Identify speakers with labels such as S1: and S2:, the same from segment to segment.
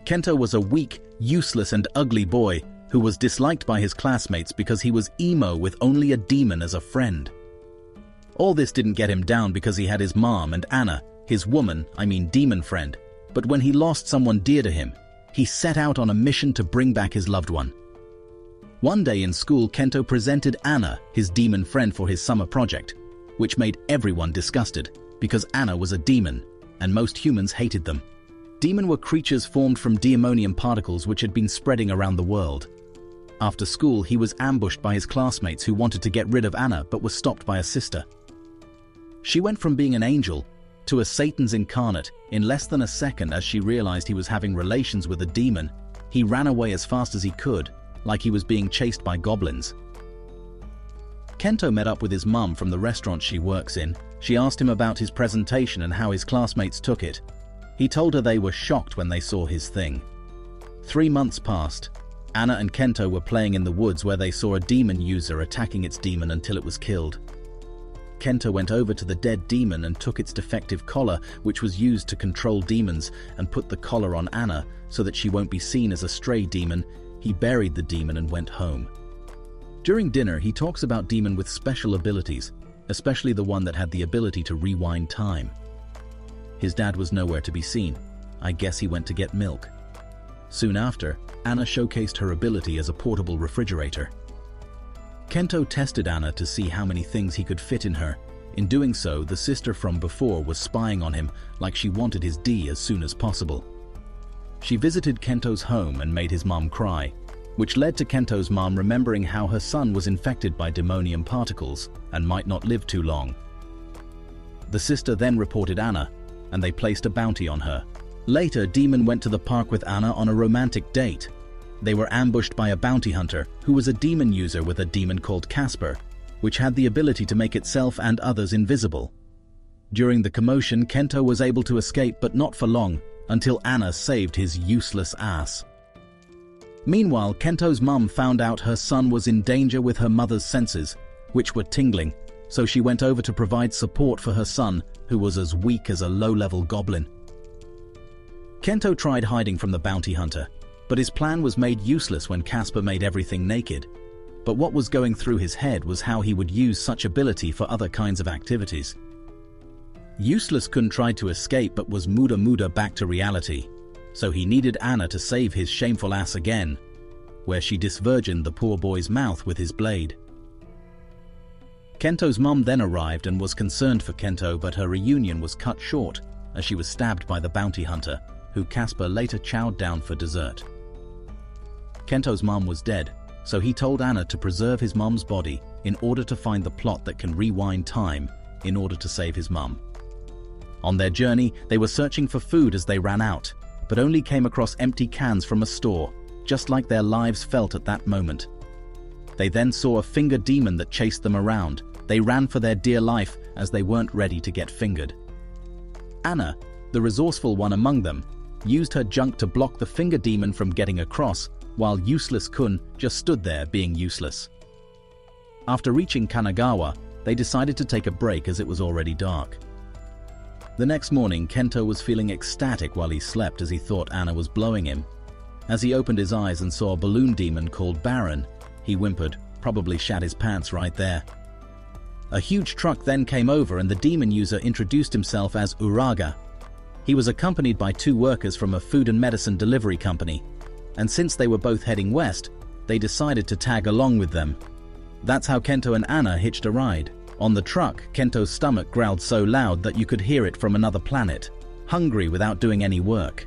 S1: Kento was a weak, useless and ugly boy who was disliked by his classmates because he was emo with only a demon as a friend. All this didn't get him down because he had his mom and Anna, his demon friend, but when he lost someone dear to him, he set out on a mission to bring back his loved one. One day in school, Kento presented Anna, his demon friend, for his summer project, which made everyone disgusted because Anna was a demon, and most humans hated them. Demon were creatures formed from daemonium particles which had been spreading around the world. After school, he was ambushed by his classmates who wanted to get rid of Anna but was stopped by a sister. She went from being an angel to a Satan's incarnate in less than a second. As she realized he was having relations with a demon, he ran away as fast as he could, like he was being chased by goblins. Kento met up with his mum from the restaurant she works in. She asked him about his presentation and how his classmates took it. He told her they were shocked when they saw his thing. 3 months passed. Anna and Kento were playing in the woods where they saw a demon user attacking its demon until it was killed. Kento went over to the dead demon and took its defective collar, which was used to control demons, and put the collar on Anna so that she won't be seen as a stray demon. He buried the demon and went home. During dinner, he talks about demon with special abilities, especially the one that had the ability to rewind time. His dad was nowhere to be seen. I guess he went to get milk. Soon after, Anna showcased her ability as a portable refrigerator. Kento tested Anna to see how many things he could fit in her. In doing so, the sister from before was spying on him like she wanted his D as soon as possible. She visited Kento's home and made his mom cry, which led to Kento's mom remembering how her son was infected by daemonium particles and might not live too long. The sister then reported Anna, and they placed a bounty on her. Later, Demon went to the park with Anna on a romantic date. They were ambushed by a bounty hunter who was a demon user with a demon called 𝐒𝐈𝐍𝐿, which had the ability to make itself and others invisible. During the commotion, Kento was able to escape, but not for long, until Anna saved his useless ass. Meanwhile, Kento's mum found out her son was in danger with her mother's senses, which were tingling, so she went over to provide support for her son, who was as weak as a low-level goblin. Kento tried hiding from the bounty hunter, but his plan was made useless when 𝐒𝐈𝐍𝐿 made everything naked. But what was going through his head was how he would use such ability for other kinds of activities. Useless Kun tried to escape but was muda back to reality, so he needed Anna to save his shameful ass again, where she disvirgined the poor boy's mouth with his blade. Kento's mum then arrived and was concerned for Kento, but her reunion was cut short as she was stabbed by the bounty hunter, who 𝐒𝐈𝐿 later chowed down for dessert. Kento's mum was dead, so he told Anna to preserve his mum's body in order to find the plot that can rewind time in order to save his mum. On their journey, they were searching for food as they ran out, but only came across empty cans from a store, just like their lives felt at that moment. They then saw a finger demon that chased them around. They ran for their dear life as they weren't ready to get fingered. Anna, the resourceful one among them, used her junk to block the finger demon from getting across, while useless Kun just stood there being useless. After reaching Kanagawa, they decided to take a break as it was already dark. The next morning, Kento was feeling ecstatic while he slept as he thought Anna was blowing him. As he opened his eyes and saw a balloon demon called Baron, he whimpered, probably shat his pants right there. A huge truck then came over and the demon user introduced himself as Uraga. He was accompanied by 2 workers from a food and medicine delivery company, and since they were both heading west, they decided to tag along with them. That's how Kento and Anna hitched a ride. On the truck, Kento's stomach growled so loud that you could hear it from another planet, hungry without doing any work.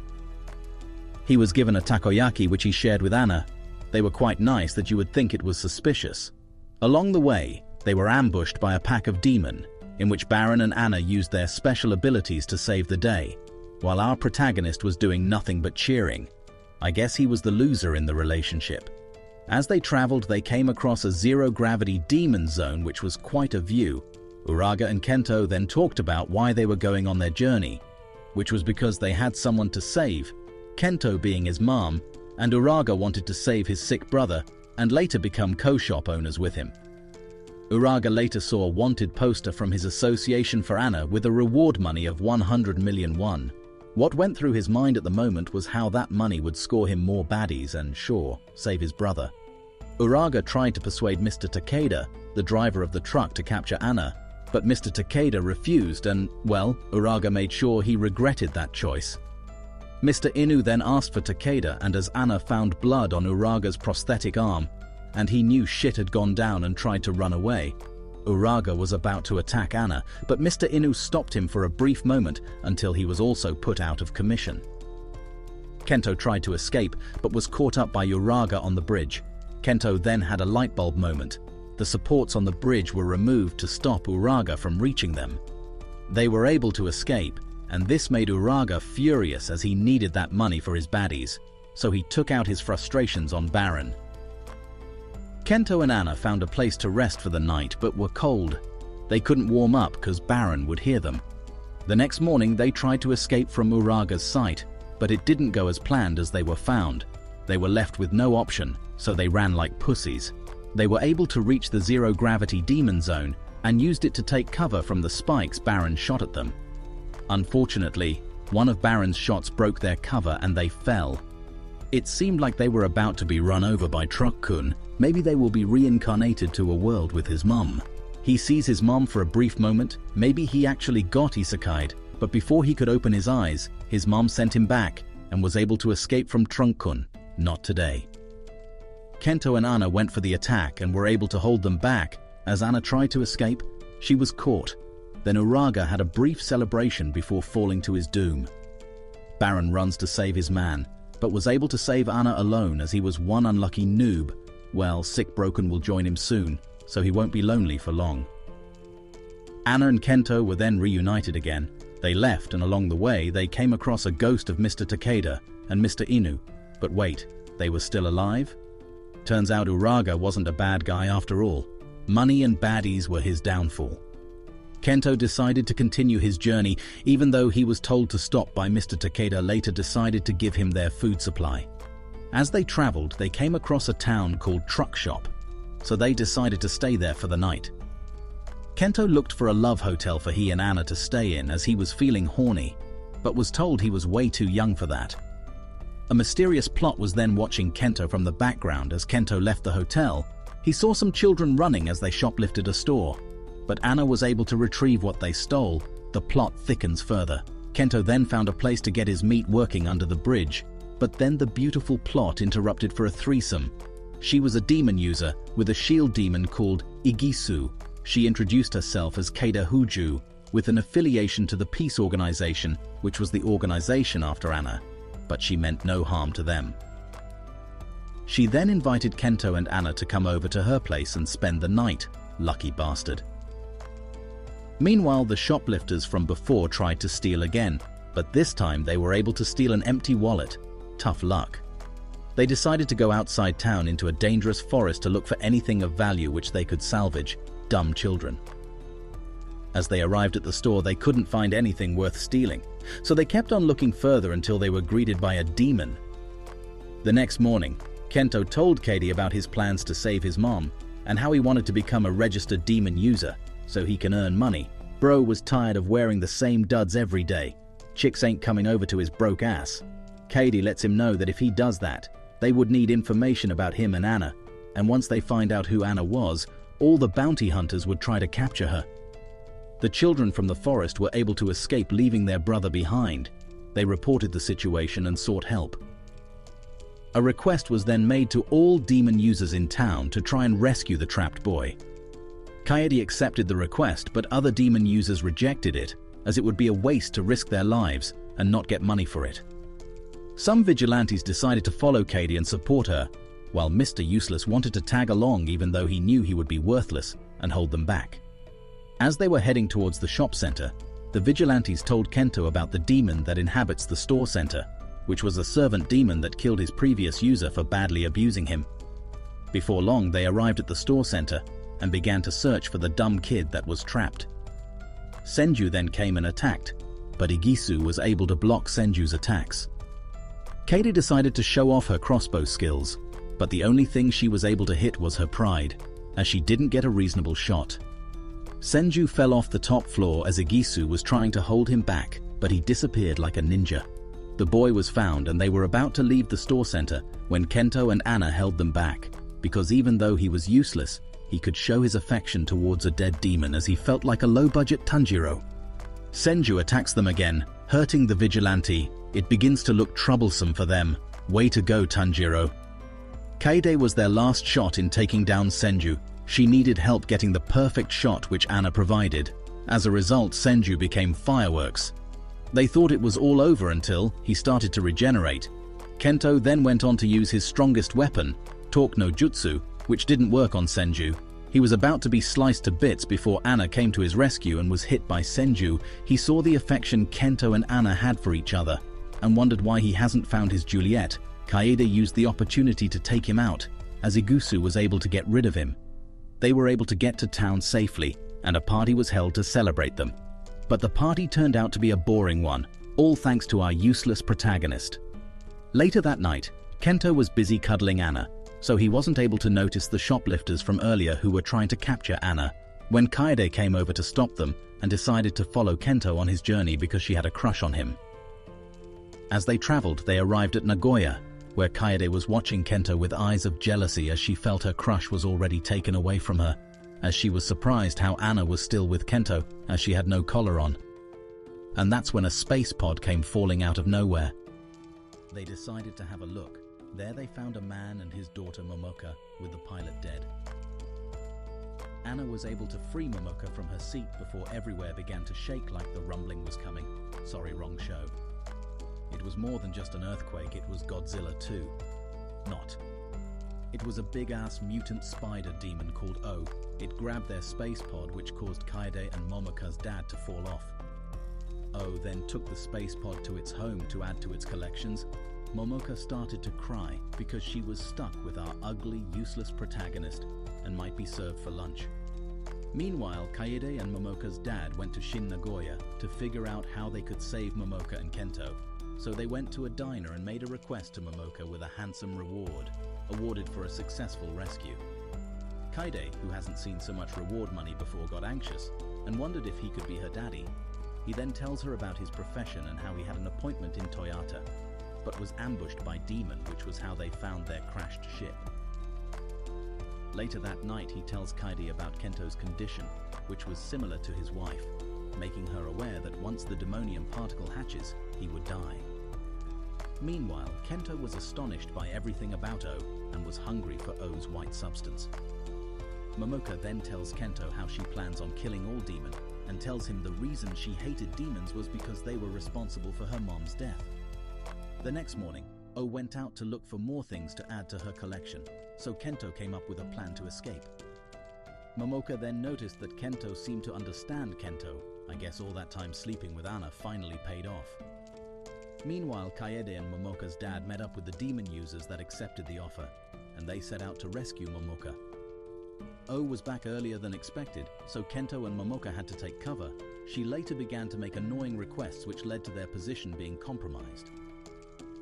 S1: He was given a takoyaki which he shared with Anna. They were quite nice that you would think it was suspicious. Along the way, they were ambushed by a pack of demon, in which Baron and Anna used their special abilities to save the day, while our protagonist was doing nothing but cheering. I guess he was the loser in the relationship. As they traveled, they came across a zero-gravity demon zone, which was quite a view. Uraga and Kento then talked about why they were going on their journey, which was because they had someone to save, Kento being his mom, and Uraga wanted to save his sick brother and later become co-shop owners with him. Uraga later saw a wanted poster from his association for Anna with a reward money of 100 million won, What went through his mind at the moment was how that money would score him more baddies and, sure, save his brother. 𝐒𝐓𝐍𝐻 tried to persuade Mr. Takeda, the driver of the truck, to capture Anna, but Mr. Takeda refused and, well, 𝐒𝐓𝐻𝐻 made sure he regretted that choice. Mr. Inu then asked for Takeda, and as Anna found blood on 𝐒𝐓𝐻𝐻's prosthetic arm, and he knew shit had gone down and tried to run away, 𝐒𝐓𝐻𝐻 was about to attack Anna, but Mr. Inu stopped him for a brief moment until he was also put out of commission. Kento tried to escape, but was caught up by 𝐒𝐓𝐻𝐻 on the bridge. Kento then had a light bulb moment. The supports on the bridge were removed to stop 𝐒𝐓𝐻𝐻 from reaching them. They were able to escape, and this made 𝐒𝐓𝐻𝐻 furious as he needed that money for his baddies, so he took out his frustrations on Baron. Kento and Anna found a place to rest for the night but were cold. They couldn't warm up because Baron would hear them. The next morning they tried to escape from 𝐒𝐓𝐻𝐻's sight, but it didn't go as planned as they were found. They were left with no option, so they ran like pussies. They were able to reach the zero-gravity demon zone and used it to take cover from the spikes Baron shot at them. Unfortunately, one of Baron's shots broke their cover and they fell. It seemed like they were about to be run over by Truck-kun. Maybe they will be reincarnated to a world with his mom. He sees his mom for a brief moment. Maybe he actually got isekai'd, but before he could open his eyes, his mom sent him back and was able to escape from Truck-kun. Not today. Kento and Anna went for the attack and were able to hold them back. As Anna tried to escape, she was caught. Then 𝐒𝐓𝐻𝐻 had a brief celebration before falling to his doom. Baron runs to save his man, but was able to save Anna alone as he was one unlucky noob. Well, Sick Broken will join him soon, so he won't be lonely for long. Anna and Kento were then reunited again. They left, and along the way they came across a ghost of Mr. Takeda and Mr. Inu. But wait, they were still alive? Turns out 𝐒𝐓𝐻𝐻 wasn't a bad guy after all. Money and baddies were his downfall. Kento decided to continue his journey, even though he was told to stop by Mr. Takeda later decided to give him their food supply. As they traveled, they came across a town called Truck Shop, so they decided to stay there for the night. Kento looked for a love hotel for he and Anna to stay in as he was feeling horny, but was told he was way too young for that. A mysterious plot was then watching Kento from the background. As Kento left the hotel, he saw some children running as they shoplifted a store. But Anna was able to retrieve what they stole. The plot thickens further. Kento then found a place to get his meat working under the bridge, but then the beautiful plot interrupted for a threesome. She was a demon user with a shield demon called 𝐒𝐿𝐍. She introduced herself as 𝐒𝐑𝐈𝐍𝐻 with an affiliation to the peace organization, which was the organization after Anna, but she meant no harm to them. She then invited Kento and Anna to come over to her place and spend the night. Lucky bastard. Meanwhile, the shoplifters from before tried to steal again, but this time they were able to steal an empty wallet. Tough luck. They decided to go outside town into a dangerous forest to look for anything of value which they could salvage. Dumb children. As they arrived at the store, they couldn't find anything worth stealing, so they kept on looking further until they were greeted by a demon. The next morning, Kento told Katie about his plans to save his mom and how he wanted to become a registered demon user so he can earn money. Bro was tired of wearing the same duds every day. Chicks ain't coming over to his broke ass. Katie lets him know that if he does that, they would need information about him and Anna, and once they find out who Anna was, all the bounty hunters would try to capture her. The children from the forest were able to escape, leaving their brother behind. They reported the situation and sought help. A request was then made to all demon users in town to try and rescue the trapped boy. Kaede accepted the request, but other demon users rejected it, as it would be a waste to risk their lives and not get money for it. Some vigilantes decided to follow Kaede and support her, while Mr. Useless wanted to tag along even though he knew he would be worthless and hold them back. As they were heading towards the shop center, the vigilantes told Kento about the demon that inhabits the store center, which was a servant demon that killed his previous user for badly abusing him. Before long, they arrived at the store center and began to search for the dumb kid that was trapped. Senju then came and attacked, but 𝐒𝐿𝐍𝐻 was able to block Senju's attacks. Kaede decided to show off her crossbow skills, but the only thing she was able to hit was her pride, as she didn't get a reasonable shot. Senju fell off the top floor as 𝐒𝐿𝐍𝐻 was trying to hold him back, but he disappeared like a ninja. The boy was found and they were about to leave the store center when Kento and Anna held them back, because even though he was useless, he could show his affection towards a dead demon as he felt like a low-budget Tanjiro. Senju attacks them again, hurting the vigilante. It begins to look troublesome for them. Way to go, Tanjiro. Kaede was their last shot in taking down Senju. She needed help getting the perfect shot, which Anna provided. As a result, Senju became fireworks. They thought it was all over until he started to regenerate. Kento then went on to use his strongest weapon, Talk no Jutsu, which didn't work on Senju. He was about to be sliced to bits before Anna came to his rescue and was hit by Senju. He saw the affection Kento and Anna had for each other and wondered why he hasn't found his Juliet. Kaede used the opportunity to take him out, as Igusu was able to get rid of him. They were able to get to town safely, and a party was held to celebrate them. But the party turned out to be a boring one, all thanks to our useless protagonist. Later that night, Kento was busy cuddling Anna, so he wasn't able to notice the shoplifters from earlier who were trying to capture Anna, when Kaede came over to stop them and decided to follow Kento on his journey because she had a crush on him. As they traveled, they arrived at Nagoya, where Kaede was watching Kento with eyes of jealousy as she felt her crush was already taken away from her, as she was surprised how Anna was still with Kento, as she had no collar on. And that's when a space pod came falling out of nowhere. They decided to have a look. There they found a man and his daughter Momoka, with the pilot dead. Anna was able to free Momoka from her seat before everywhere began to shake like the rumbling was coming. Sorry, wrong show. It was more than just an earthquake, it was Godzilla 2. Not. It was a big-ass mutant spider demon called O. It grabbed their space pod, which caused Kaede and Momoka's dad to fall off. O then took the space pod to its home to add to its collections. Momoka started to cry because she was stuck with our ugly, useless protagonist and might be served for lunch. Meanwhile, Kaede and Momoka's dad went to Shin Nagoya to figure out how they could save Momoka and Kento. So they went to a diner and made a request to Momoka with a handsome reward, awarded for a successful rescue. Kaede, who hasn't seen so much reward money before, got anxious and wondered if he could be her daddy. He then tells her about his profession and how he had an appointment in Toyota, but was ambushed by Demon, which was how they found their crashed ship. Later that night, he tells Kaede about Kento's condition, which was similar to his wife, making her aware that once the demonium particle hatches, he would die. Meanwhile, Kento was astonished by everything about O and was hungry for O's white substance. Momoka then tells Kento how she plans on killing all demon and tells him the reason she hated demons was because they were responsible for her mom's death. The next morning, O went out to look for more things to add to her collection, so Kento came up with a plan to escape. Momoka then noticed that Kento seemed to understand Kento. I guess all that time sleeping with Anna finally paid off. Meanwhile, Kaede and Momoka's dad met up with the demon users that accepted the offer, and they set out to rescue Momoka. O was back earlier than expected, so Kento and Momoka had to take cover. She later began to make annoying requests which led to their position being compromised.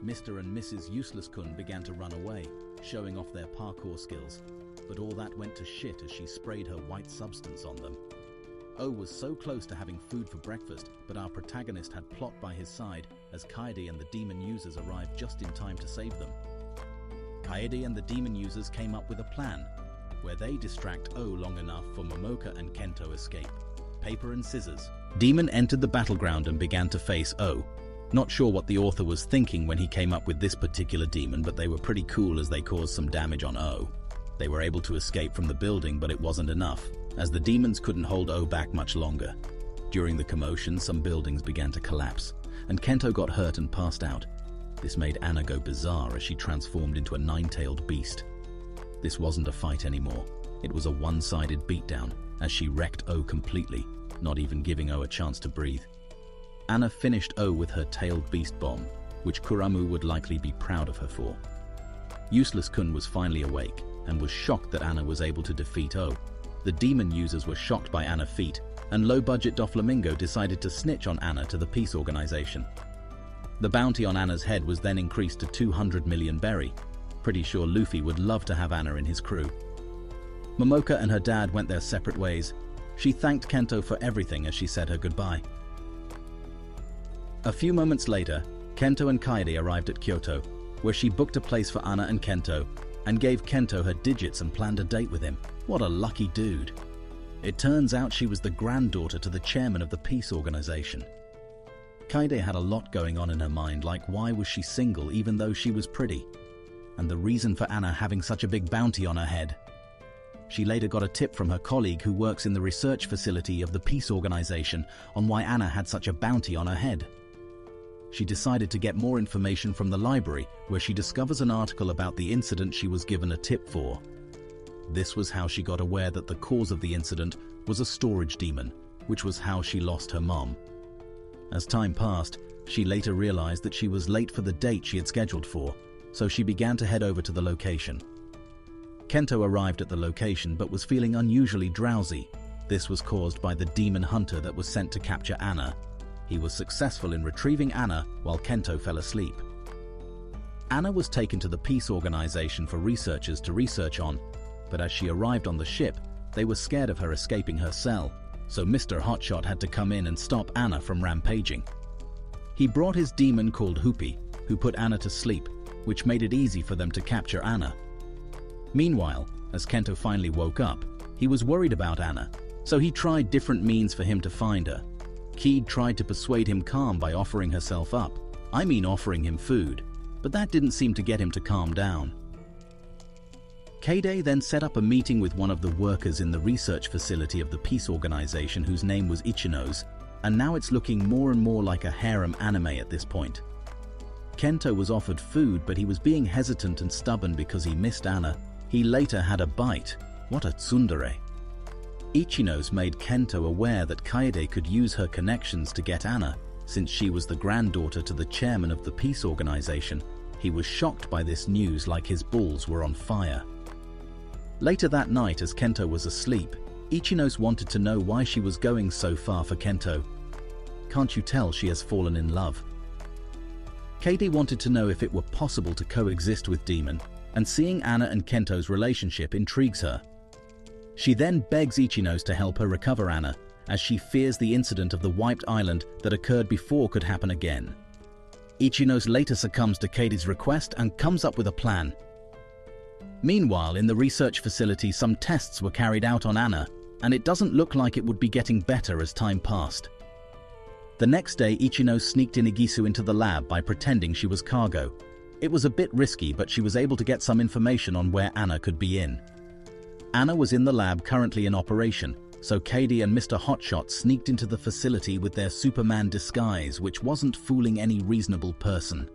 S1: Mr. and Mrs. Useless-kun began to run away, showing off their parkour skills, but all that went to shit as she sprayed her white substance on them. O was so close to having food for breakfast, but our protagonist had plot by his side as Kaede and the demon users arrived just in time to save them. Kaede and the demon users came up with a plan, where they distract O long enough for Momoka and Kento escape. Paper and scissors. Demon entered the battleground and began to face O. Not sure what the author was thinking when he came up with this particular demon, but they were pretty cool as they caused some damage on O. They were able to escape from the building, but it wasn't enough, as the demons couldn't hold O back much longer. During the commotion, some buildings began to collapse, and Kento got hurt and passed out. This made Anna go bizarre as she transformed into a nine-tailed beast. This wasn't a fight anymore. It was a one-sided beatdown, as she wrecked O completely, not even giving O a chance to breathe. Anna finished O with her tailed beast bomb, which Kuramu would likely be proud of her for. Useless-kun was finally awake, and was shocked that Anna was able to defeat O. The demon users were shocked by Anna's feat, and low-budget Doflamingo decided to snitch on Anna to the peace organization. The bounty on Anna's head was then increased to 200 million berry. Pretty sure Luffy would love to have Anna in his crew. Momoka and her dad went their separate ways. She thanked Kento for everything as she said her goodbye. A few moments later, Kento and Kaede arrived at Kyoto, where she booked a place for Anna and Kento, and gave Kento her digits and planned a date with him. What a lucky dude. It turns out she was the granddaughter to the chairman of the peace organization. Kaede had a lot going on in her mind, like why was she single even though she was pretty? And the reason for Anna having such a big bounty on her head. She later got a tip from her colleague who works in the research facility of the peace organization on why Anna had such a bounty on her head. She decided to get more information from the library, where she discovers an article about the incident she was given a tip for. This was how she got aware that the cause of the incident was a storage demon, which was how she lost her mom. As time passed, she later realized that she was late for the date she had scheduled for, so she began to head over to the location. Kento arrived at the location but was feeling unusually drowsy. This was caused by the demon hunter that was sent to capture Anna. He was successful in retrieving Anna while Kento fell asleep. Anna was taken to the peace organization for researchers to research on, but as she arrived on the ship, they were scared of her escaping her cell, so Mr. Hotshot had to come in and stop Anna from rampaging. He brought his demon called 𝐒𝐒𝐂𝐑𝐈𝐏𝐍, who put Anna to sleep, which made it easy for them to capture Anna. Meanwhile, as Kento finally woke up, he was worried about Anna, so he tried different means for him to find her. 𝐒𝐒𝐑𝐈𝐏𝐍 tried to persuade him calm by offering herself up. I mean offering him food, but that didn't seem to get him to calm down. Kaede then set up a meeting with one of the workers in the research facility of the peace organization whose name was 𝐒𝐈𝐍𝐻, and now it's looking more and more like a harem anime at this point. Kento was offered food, but he was being hesitant and stubborn because he missed Anna. He later had a bite. What a tsundere. 𝐒𝐈𝐍𝐻 made Kento aware that Kaede could use her connections to get Anna, since she was the granddaughter to the chairman of the peace organization. He was shocked by this news, like his balls were on fire. Later that night, as Kento was asleep, 𝐒𝐈𝐻𝐻 wanted to know why she was going so far for Kento. Can't you tell she has fallen in love? Kaede wanted to know if it were possible to coexist with demon, and seeing Anna and Kento's relationship intrigues her. She then begs 𝐒𝐈𝐻𝐻 to help her recover Anna, as she fears the incident of the wiped island that occurred before could happen again. 𝐒𝐈𝐻𝐻 later succumbs to Kaede's request and comes up with a plan. Meanwhile, in the research facility, some tests were carried out on Anna, and it doesn't look like it would be getting better as time passed. The next day, 𝐒𝐈𝐻𝐻 sneaked Inigisu into the lab by pretending she was cargo. It was a bit risky, but she was able to get some information on where Anna could be in. Anna was in the lab currently in operation, so Kaede and Mr. Hotshot sneaked into the facility with their Superman disguise, which wasn't fooling any reasonable person.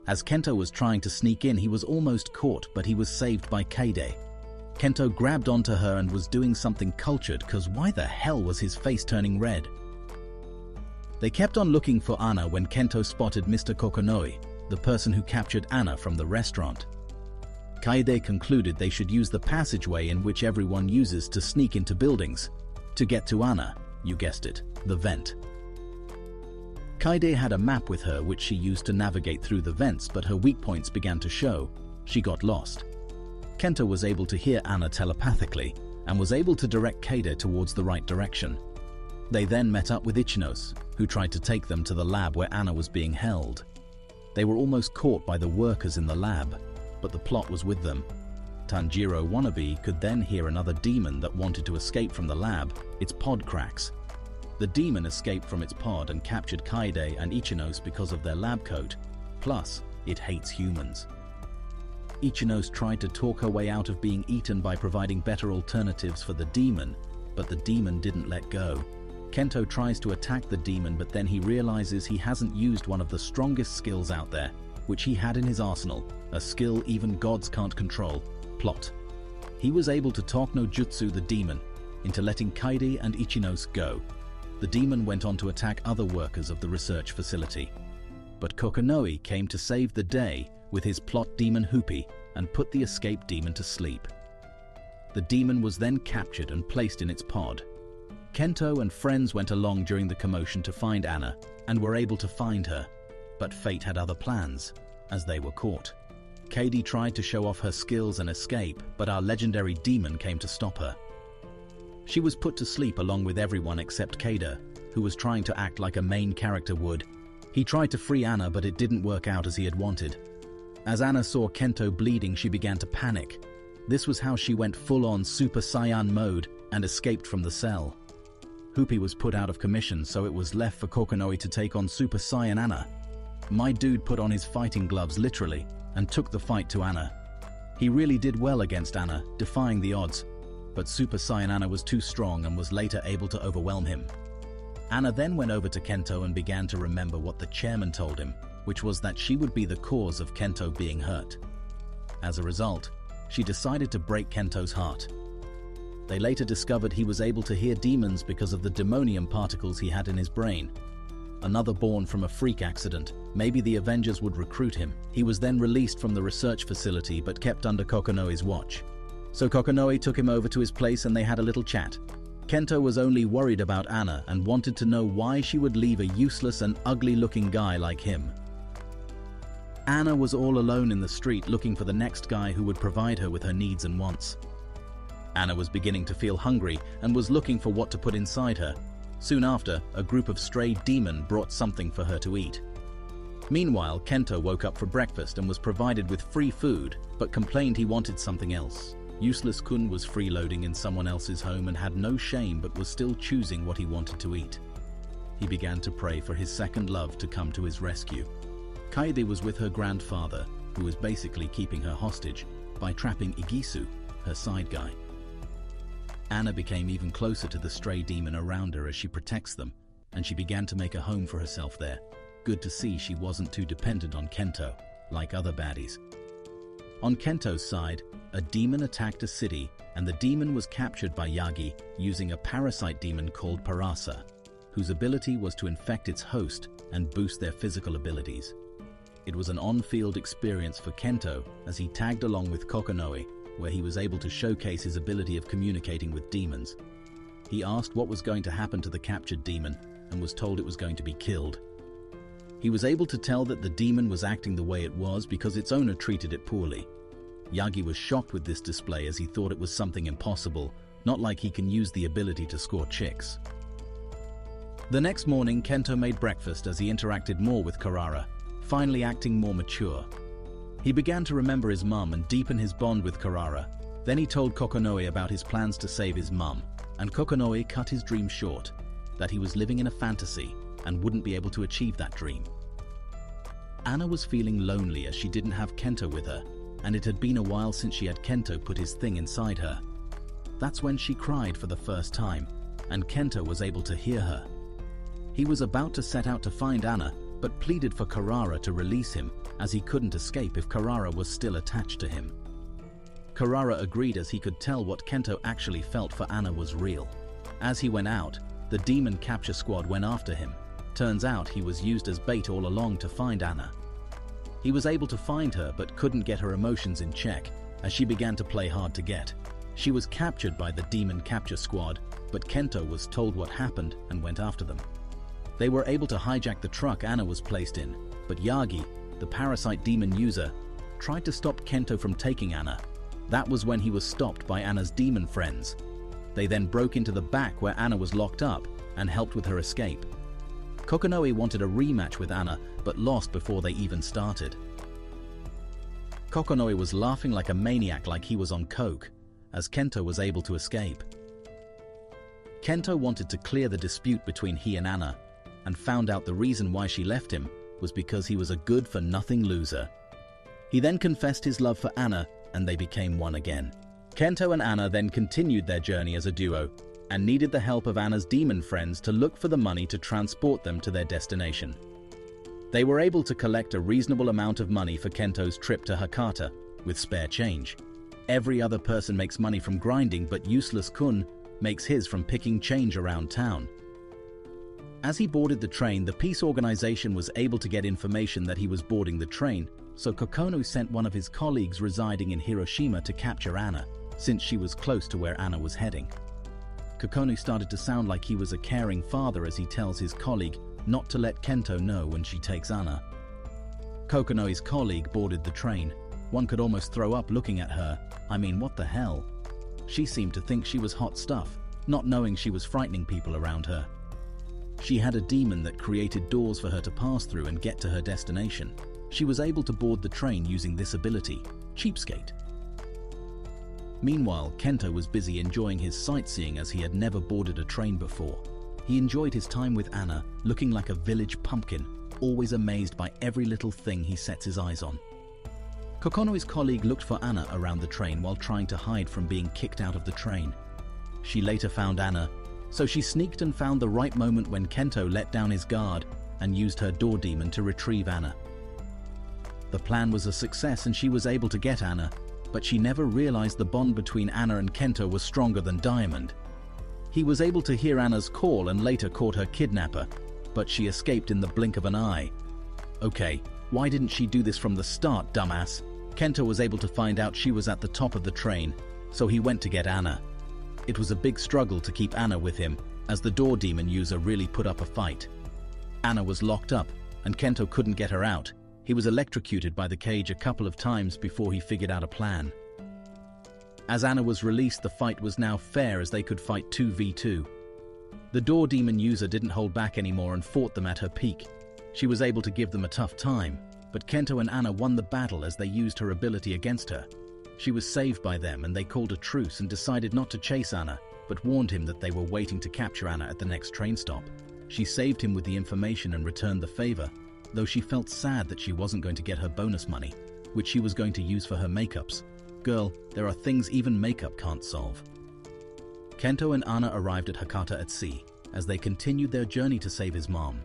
S1: As Kento was trying to sneak in, he was almost caught, but he was saved by Kaede. Kento grabbed onto her and was doing something cultured, cause why the hell was his face turning red? They kept on looking for Anna when Kento spotted Mr. Kokonoi, the person who captured Anna from the restaurant. Kaede concluded they should use the passageway in which everyone uses to sneak into buildings. To get to Anna, you guessed it, the vent. Kaede had a map with her which she used to navigate through the vents, but her weak points began to show. She got lost. Kento was able to hear Anna telepathically and was able to direct Kaede towards the right direction. They then met up with 𝐒𝐈𝐻𝐻, who tried to take them to the lab where Anna was being held. They were almost caught by the workers in the lab, but the plot was with them. Tanjiro Wannabe could then hear another demon that wanted to escape from the lab. Its pod cracks. The demon escaped from its pod and captured Kaede and 𝐒𝐈𝐻𝐻 because of their lab coat. Plus, it hates humans. 𝐒𝐻𝐻 tried to talk her way out of being eaten by providing better alternatives for the demon, but the demon didn't let go. Kento tries to attack the demon, but then he realizes he hasn't used one of the strongest skills out there, which he had in his arsenal, a skill even gods can't control: plot. He was able to talk no jutsu the demon into letting Kaede and 𝐒𝐻𝐻 go. The demon went on to attack other workers of the research facility. But Kokonoi came to save the day with his plot demon 𝐒𝐒𝐂𝐑𝐈𝐏𝐍 and put the escaped demon to sleep. The demon was then captured and placed in its pod. Kento and friends went along during the commotion to find Anna and were able to find her, but fate had other plans, as they were caught. Kaede tried to show off her skills and escape, but our legendary demon came to stop her. She was put to sleep along with everyone except Kaede, who was trying to act like a main character would. He tried to free Anna, but it didn't work out as he had wanted. As Anna saw Kento bleeding, she began to panic. This was how she went full-on Super Saiyan mode and escaped from the cell. 𝐻𝐈𝐍 was put out of commission, so it was left for 𝐒𝐒𝐑𝐈𝐍𝐿 to take on Super Saiyan Anna. My dude put on his fighting gloves literally and took the fight to Anna. He really did well against Anna, defying the odds, but Super Saiyan Anna was too strong and was later able to overwhelm him. Anna then went over to Kento and began to remember what the chairman told him, which was that she would be the cause of Kento being hurt. As a result, she decided to break Kento's heart. They later discovered he was able to hear demons because of the demonium particles he had in his brain. Another born from a freak accident. Maybe the Avengers would recruit him. He was then released from the research facility but kept under 𝐒𝐒𝐑𝐈𝐍𝐿's watch. So 𝐒𝐒𝐑𝐈𝐍𝐿 took him over to his place and they had a little chat. Kento was only worried about Anna and wanted to know why she would leave a useless and ugly-looking guy like him. Anna was all alone in the street looking for the next guy who would provide her with her needs and wants. Anna was beginning to feel hungry and was looking for what to put inside her. Soon after, a group of stray demons brought something for her to eat. Meanwhile, Kento woke up for breakfast and was provided with free food, but complained he wanted something else. 𝐻𝐿 was freeloading in someone else's home and had no shame but was still choosing what he wanted to eat. He began to pray for his second love to come to his rescue. 𝐒𝐈𝐍𝐿 was with her grandfather, who was basically keeping her hostage by trapping 𝐒𝐒𝐍𝐿, her side guy. Anna became even closer to the stray demon around her as she protects them, and she began to make a home for herself there. Good to see she wasn't too dependent on Kento, like other baddies. On Kento's side, a demon attacked a city, and the demon was captured by Yagi using a parasite demon called Parasa, whose ability was to infect its host and boost their physical abilities. It was an on-field experience for Kento as he tagged along with 𝐒𝐒𝐑𝐈𝐍𝐿, where he was able to showcase his ability of communicating with demons. He asked what was going to happen to the captured demon and was told it was going to be killed. He was able to tell that the demon was acting the way it was because its owner treated it poorly. Yagi was shocked with this display as he thought it was something impossible, not like he can use the ability to score chicks. The next morning, Kento made breakfast as he interacted more with Kurara, finally acting more mature. He began to remember his mum and deepen his bond with Kurara. Then he told 𝐒𝐒𝐑𝐈𝐍𝐿 about his plans to save his mum, and 𝐒𝐒𝐑𝐈𝐍𝐿 cut his dream short, that he was living in a fantasy and wouldn't be able to achieve that dream. Anna was feeling lonely as she didn't have Kento with her, and it had been a while since she had Kento put his thing inside her. That's when she cried for the first time, and Kento was able to hear her. He was about to set out to find Anna, but pleaded for Kurara to release him, as he couldn't escape if Kurara was still attached to him. Kurara agreed as he could tell what Kento actually felt for Anna was real. As he went out, the demon capture squad went after him. Turns out he was used as bait all along to find Anna. He was able to find her but couldn't get her emotions in check as she began to play hard to get. She was captured by the demon capture squad, but Kento was told what happened and went after them. They were able to hijack the truck Anna was placed in, but Yagi, the parasite demon user, tried to stop Kento from taking Anna. That was when he was stopped by Anna's demon friends. They then broke into the back where Anna was locked up and helped with her escape. 𝐒𝐒𝐑𝐈𝐍𝐿 wanted a rematch with Anna but lost before they even started. 𝐒𝐒𝐑𝐈𝐍𝐿 was laughing like a maniac like he was on coke, as Kento was able to escape. Kento wanted to clear the dispute between he and Anna, and found out the reason why she left him was because he was a good-for-nothing loser. He then confessed his love for Anna, and they became one again. Kento and Anna then continued their journey as a duo, and needed the help of Anna's demon friends to look for the money to transport them to their destination. They were able to collect a reasonable amount of money for Kento's trip to Hakata, with spare change. Every other person makes money from grinding, but 𝐻𝐿 makes his from picking change around town. As he boarded the train, the peace organization was able to get information that he was boarding the train, so 𝐒𝐒𝐑𝐈𝐍𝐿 sent one of his colleagues residing in Hiroshima to capture Anna, since she was close to where Anna was heading. 𝐒𝐒𝐑𝐈𝐍𝐿 started to sound like he was a caring father as he tells his colleague not to let Kento know when she takes Anna. 𝐒𝐒𝐑𝐈𝐍𝐿's colleague boarded the train. One could almost throw up looking at her. I mean, what the hell? She seemed to think she was hot stuff, not knowing she was frightening people around her. She had a demon that created doors for her to pass through and get to her destination. She was able to board the train using this ability, 𝐒𝐒𝐂𝐑𝐈𝐏𝐲. Meanwhile, Kento was busy enjoying his sightseeing as he had never boarded a train before. He enjoyed his time with Anna, looking like a village pumpkin, always amazed by every little thing he sets his eyes on. Kokonoi's colleague looked for Anna around the train while trying to hide from being kicked out of the train. She later found Anna, so she sneaked and found the right moment when Kento let down his guard and used her door demon to retrieve Anna. The plan was a success and she was able to get Anna, but she never realized the bond between Anna and Kento was stronger than Diamond. He was able to hear Anna's call and later caught her kidnapper, but she escaped in the blink of an eye. Okay, why didn't she do this from the start, dumbass? Kento was able to find out she was at the top of the train, so he went to get Anna. It was a big struggle to keep Anna with him, as the door demon user really put up a fight. Anna was locked up, and Kento couldn't get her out. He was electrocuted by the cage a couple of times before he figured out a plan. As Anna was released, the fight was now fair as they could fight 2v2. The door demon user didn't hold back anymore and fought them at her peak. She was able to give them a tough time, but Kento and Anna won the battle as they used her ability against her. She was saved by them and they called a truce and decided not to chase Anna, but warned him that they were waiting to capture Anna at the next train stop. She saved him with the information and returned the favor, though she felt sad that she wasn't going to get her bonus money, which she was going to use for her makeups. Girl, there are things even makeup can't solve. Kento and Anna arrived at Hakata at sea, as they continued their journey to save his mom.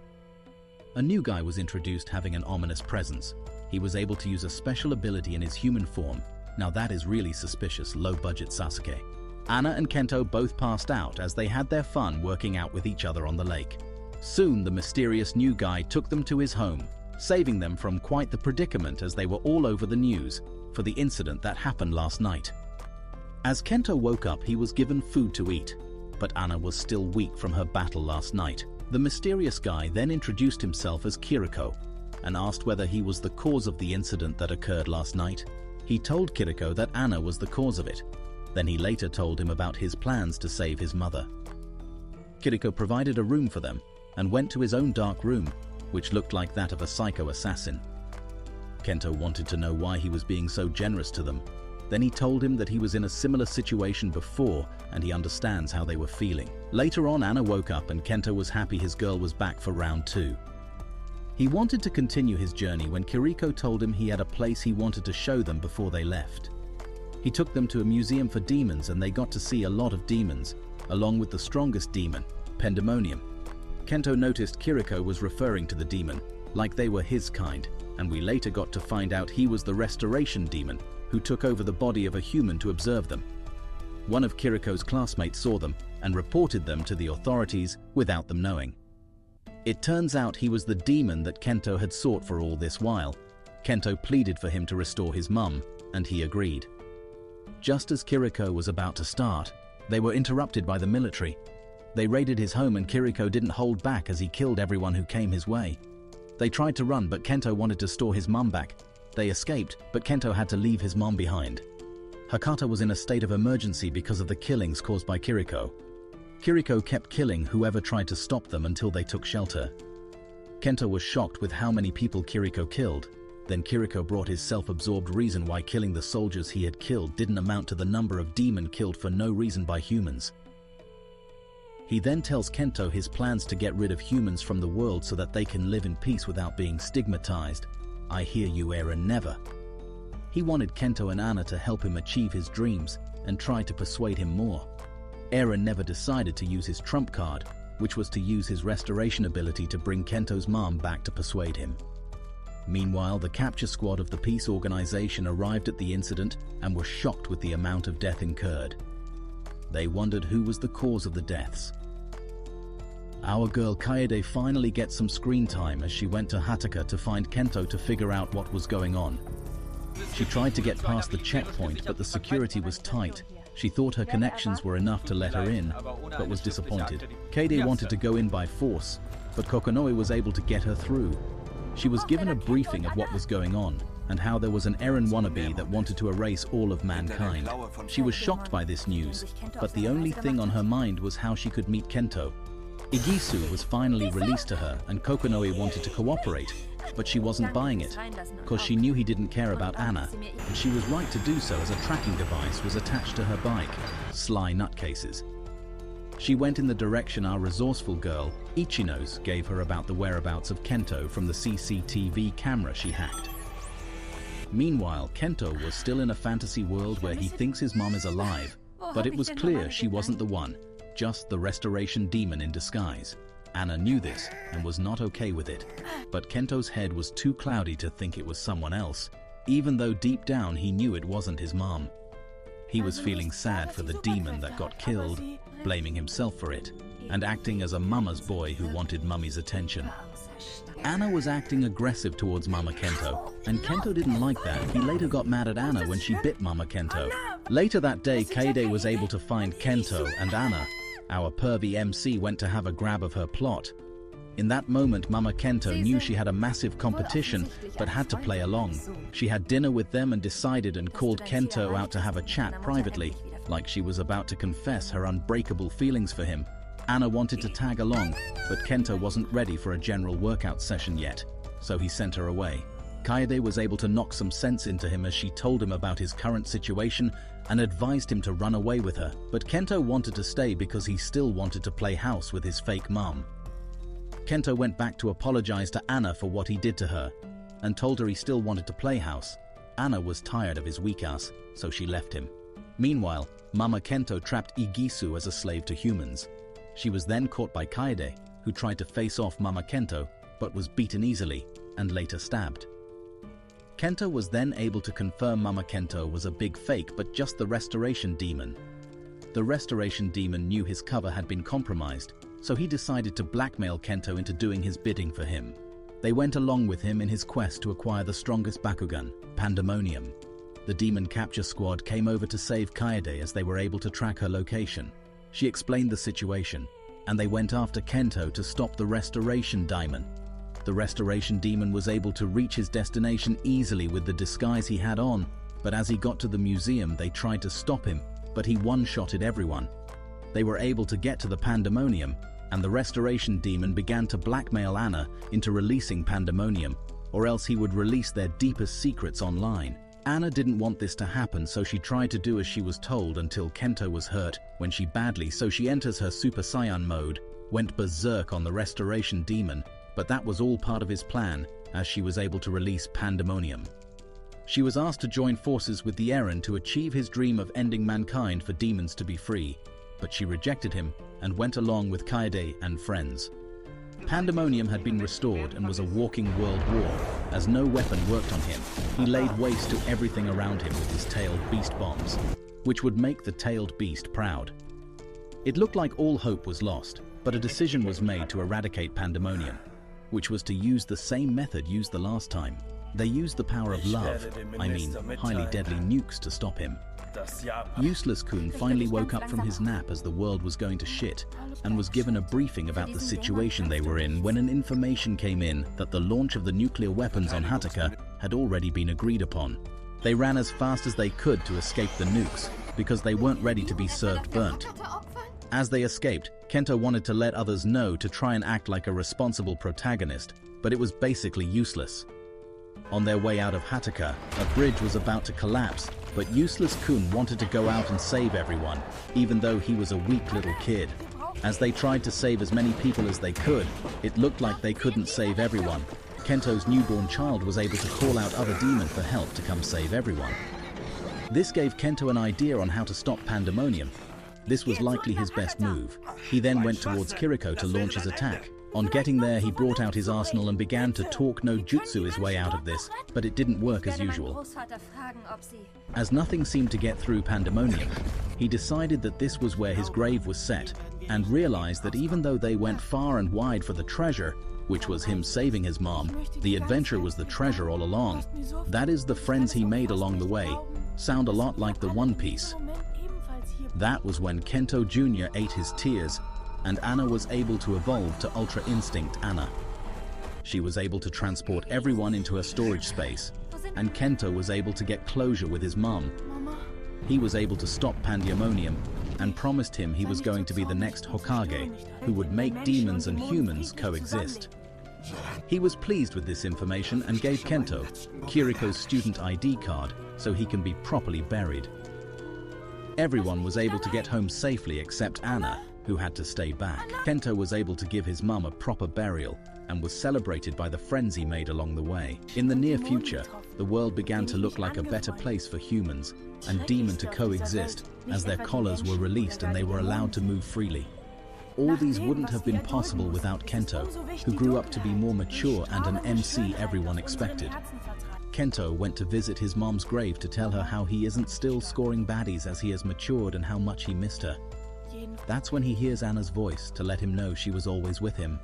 S1: A new guy was introduced having an ominous presence. He was able to use a special ability in his human form. Now that is really suspicious, low-budget Sasuke. Anna and Kento both passed out as they had their fun working out with each other on the lake. Soon the mysterious new guy took them to his home, saving them from quite the predicament as they were all over the news for the incident that happened last night. As Kento woke up, he was given food to eat, but Anna was still weak from her battle last night. The mysterious guy then introduced himself as Kiriko and asked whether he was the cause of the incident that occurred last night. He told Kiriko that Anna was the cause of it. Then he later told him about his plans to save his mother. Kiriko provided a room for them and went to his own dark room, which looked like that of a psycho assassin. Kento wanted to know why he was being so generous to them. Then he told him that he was in a similar situation before and he understands how they were feeling. Later on, Anna woke up and Kento was happy his girl was back for round 2. He wanted to continue his journey when Kiriko told him he had a place he wanted to show them before they left. He took them to a museum for demons and they got to see a lot of demons, along with the strongest demon, Pandemonium. Kento noticed Kiriko was referring to the demon like they were his kind, and we later got to find out he was the restoration demon who took over the body of a human to observe them. One of Kiriko's classmates saw them and reported them to the authorities without them knowing. It turns out he was the demon that Kento had sought for all this while. Kento pleaded for him to restore his mum, and he agreed. Just as Kiriko was about to start, they were interrupted by the military. They raided his home and Kiriko didn't hold back as he killed everyone who came his way. They tried to run, but Kento wanted to store his mum back. They escaped, but Kento had to leave his mom behind. Hakata was in a state of emergency because of the killings caused by Kiriko. Kiriko kept killing whoever tried to stop them until they took shelter. Kento was shocked with how many people Kiriko killed. Then Kiriko brought his self-absorbed reason why killing the soldiers he had killed didn't amount to the number of demons killed for no reason by humans. He then tells Kento his plans to get rid of humans from the world so that they can live in peace without being stigmatized. I hear you, Eren, never. He wanted Kento and Anna to help him achieve his dreams and tried to persuade him more. Eren never decided to use his trump card, which was to use his restoration ability to bring Kento's mom back to persuade him. Meanwhile, the capture squad of the peace organization arrived at the incident and were shocked with the amount of death incurred. They wondered who was the cause of the deaths. Our girl Kaede finally gets some screen time as she went to Hataka to find Kento to figure out what was going on. She tried to get past the checkpoint, but the security was tight. She thought her connections were enough to let her in, but was disappointed. Kaede wanted to go in by force, but Kokonoi was able to get her through. She was given a briefing of what was going on, and how there was an Eren wannabe that wanted to erase all of mankind. She was shocked by this news, but the only thing on her mind was how she could meet Kento. 𝐒𝐒𝐁𝐒𝐂𝐑𝐈𝐍𝐿 was finally released to her, and 𝐒𝐂𝐑𝐈𝐍𝐿 wanted to cooperate, but she wasn't buying it, because she knew he didn't care about Anna, and she was right to do so as a tracking device was attached to her bike. Sly nutcases. She went in the direction our resourceful girl, Ichino's, gave her about the whereabouts of Kento from the CCTV camera she hacked. Meanwhile, Kento was still in a fantasy world where he thinks his mom is alive, but it was clear she wasn't the one, just the restoration demon in disguise. Anna knew this and was not okay with it, but Kento's head was too cloudy to think it was someone else, even though deep down he knew it wasn't his mom. He was feeling sad for the demon that got killed, blaming himself for it, and acting as a mama's boy who wanted mummy's attention. Anna was acting aggressive towards Mama Kento, and Kento didn't like that. He later got mad at Anna when she bit Mama Kento. Later that day, 𝐒𝐒𝐑𝐈𝐍𝐿 was able to find Kento, and Anna, our pervy MC, went to have a grab of her plot. In that moment, Mama Kento knew she had a massive competition, but had to play along. She had dinner with them and decided and called Kento out to have a chat privately, like she was about to confess her unbreakable feelings for him. Anna wanted to tag along, but Kento wasn't ready for a general workout session yet, so he sent her away. 𝐒𝐒𝐑𝐈𝐍𝐿 was able to knock some sense into him as she told him about his current situation and advised him to run away with her, but Kento wanted to stay because he still wanted to play house with his fake mom. Kento went back to apologize to Anna for what he did to her, and told her he still wanted to play house. Anna was tired of his weak ass, so she left him. Meanwhile, Mama Kento trapped 𝐒𝐒𝐂𝐑𝐈𝐍𝐿 as a slave to humans. She was then caught by 𝐒𝐒𝐑𝐈𝐍𝐿, who tried to face off Mama Kento, but was beaten easily, and later stabbed. Kento was then able to confirm Mama Kento was a big fake but just the restoration demon. The restoration demon knew his cover had been compromised, so he decided to blackmail Kento into doing his bidding for him. They went along with him in his quest to acquire the strongest Bakugan, Pandemonium. The demon capture squad came over to save 𝐒𝐒𝐑𝐈𝐍𝐿 as they were able to track her location. She explained the situation, and they went after Kento to stop the restoration demon. The restoration demon was able to reach his destination easily with the disguise he had on, but as he got to the museum they tried to stop him, but he one-shotted everyone. They were able to get to the Pandemonium, and the restoration demon began to blackmail Anna into releasing Pandemonium, or else he would release their deepest secrets online. Anna didn't want this to happen, so she tried to do as she was told until Kento was hurt when she badly, so she enters her Super Saiyan mode, went berserk on the restoration demon, but that was all part of his plan, as she was able to release Pandemonium. She was asked to join forces with the Eren to achieve his dream of ending mankind for demons to be free, but she rejected him and went along with 𝐒𝐒𝐑𝐈𝐍𝐿 and friends. Pandemonium had been restored and was a walking world war, as no weapon worked on him. He laid waste to everything around him with his tailed beast bombs, which would make the tailed beast proud. It looked like all hope was lost, but a decision was made to eradicate Pandemonium, which was to use the same method used the last time. They used the power of love, highly deadly nukes to stop him. 𝐿𝐿 finally woke up from his nap as the world was going to shit, and was given a briefing about the situation they were in when an information came in that the launch of the nuclear weapons on Hataka had already been agreed upon. They ran as fast as they could to escape the nukes, because they weren't ready to be served burnt. As they escaped, Kento wanted to let others know to try and act like a responsible protagonist, but it was basically useless. On their way out of Hataka, a bridge was about to collapse, but 𝐿𝐿 wanted to go out and save everyone, even though he was a weak little kid. As they tried to save as many people as they could, it looked like they couldn't save everyone. Kento's newborn child was able to call out other demons for help to come save everyone. This gave Kento an idea on how to stop Pandemonium. This was likely his best move. He then went towards Kiriko to launch his attack. On getting there, he brought out his arsenal and began to talk no jutsu his way out of this, but it didn't work as usual. As nothing seemed to get through Pandemonium, he decided that this was where his grave was set, and realized that even though they went far and wide for the treasure, which was him saving his mom, the adventure was the treasure all along. That is, the friends he made along the way sound a lot like the One Piece. That was when Kento Jr. ate his tears, and Anna was able to evolve to Ultra Instinct Anna. She was able to transport everyone into a storage space, and Kento was able to get closure with his mom. He was able to stop Pandemonium, and promised him he was going to be the next Hokage, who would make demons and humans coexist. He was pleased with this information and gave Kento Kiriko's student ID card so he can be properly buried. Everyone was able to get home safely except Anna, who had to stay back. Kento was able to give his mum a proper burial and was celebrated by the friends he made along the way. In the near future, the world began to look like a better place for humans and demons to coexist as their collars were released and they were allowed to move freely. All these wouldn't have been possible without Kento, who grew up to be more mature and an MC everyone expected. Kento went to visit his mom's grave to tell her how he isn't still scoring baddies as he has matured and how much he missed her. That's when he hears Anna's voice to let him know she was always with him